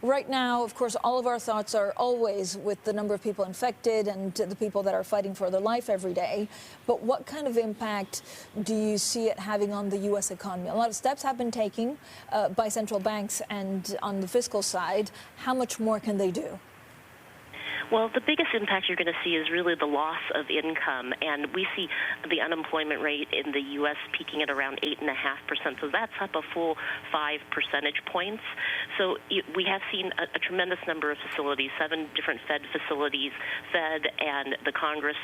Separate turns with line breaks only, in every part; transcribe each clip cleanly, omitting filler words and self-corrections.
Right now, of course, all of our thoughts are always with the number of people infected and the people that are fighting for their life every day. But what kind of impact do you see it having on the U.S. economy? A lot of steps have been taken by central banks and on the fiscal side. How much more can they do?
Well, the biggest impact you're going to see is really the loss of income, and we see the unemployment rate in the U.S. peaking at around 8.5%, so that's up a full 5 percentage points. So we have seen a tremendous number of facilities, 7 different Fed facilities, Fed and the Congress,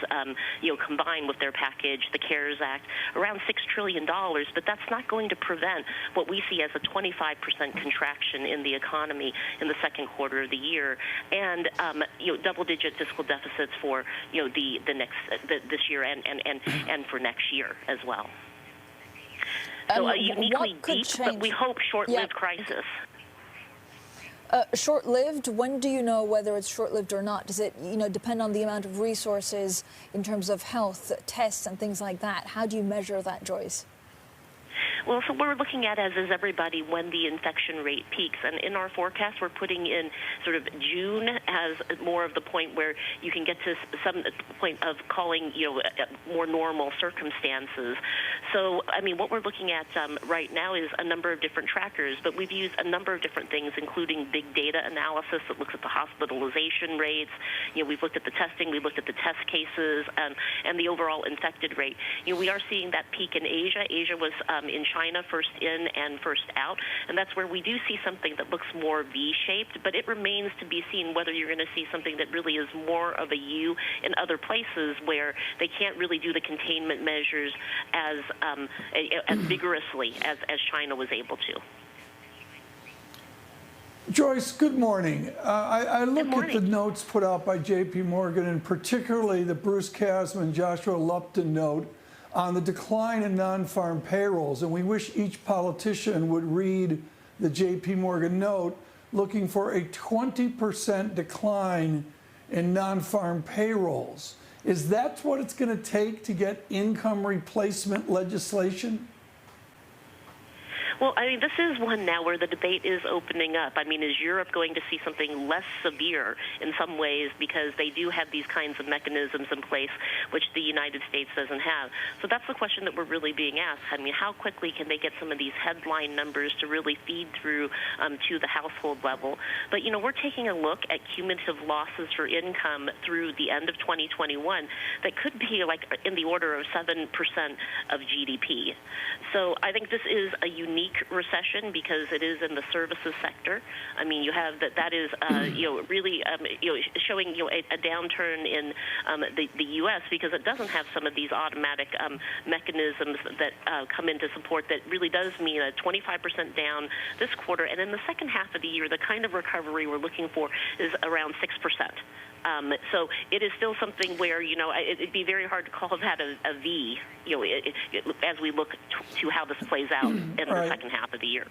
combined with their package, the CARES Act, around $6 trillion, but that's not going to prevent what we see as a 25% contraction in the economy in the second quarter of the year, and double-digit fiscal deficits for this year and for next year as well. So a uniquely deep, but we hope short-lived crisis.
Short-lived? When do you know whether it's short-lived or not? Does it, depend on the amount of resources in terms of health tests and things like that? How do you measure that, Joyce?
Well, so we're looking at, as is everybody, when the infection rate peaks. And in our forecast, we're putting in sort of June as more of the point where you can get to some point of calling, more normal circumstances. So, I mean, what we're looking at right now is a number of different trackers, but we've used a number of different things, including big data analysis that looks at the hospitalization rates. We've looked at the testing, we've looked at the test cases, and the overall infected rate. We are seeing that peak in Asia. Asia was in China, first in and first out, and that's where we do see something that looks more V-shaped, but it remains to be seen whether you're going to see something that really is more of a U in other places where they can't really do the containment measures as vigorously as China was able to.
Joyce, good morning. I look at the notes put out by JPMorgan, and particularly the Bruce Kasman, Joshua Lupton note on the decline in non-farm payrolls, and we wish each politician would read the JPMorgan note looking for a 20% decline in non-farm payrolls. Is that what it's going to take to get income replacement legislation?
Well, I mean, this is one now where the debate is opening up. I mean, is Europe going to see something less severe in some ways because they do have these kinds of mechanisms in place, which the United States doesn't have? So that's the question that we're really being asked. I mean, how quickly can they get some of these headline numbers to really feed through to the household level? But, we're taking a look at cumulative losses for income through the end of 2021 that could be like in the order of 7% of GDP. So I think this is a unique recession because it is in the services sector. I mean, you have that is really showing a downturn in the U.S. because it doesn't have some of these automatic mechanisms that come into support. That really does mean a 25% down this quarter, and in the second half of the year, the kind of recovery we're looking for is around 6%. So it is still something where, it'd be very hard to call that a V, as we look to how this plays out in the second half of the year.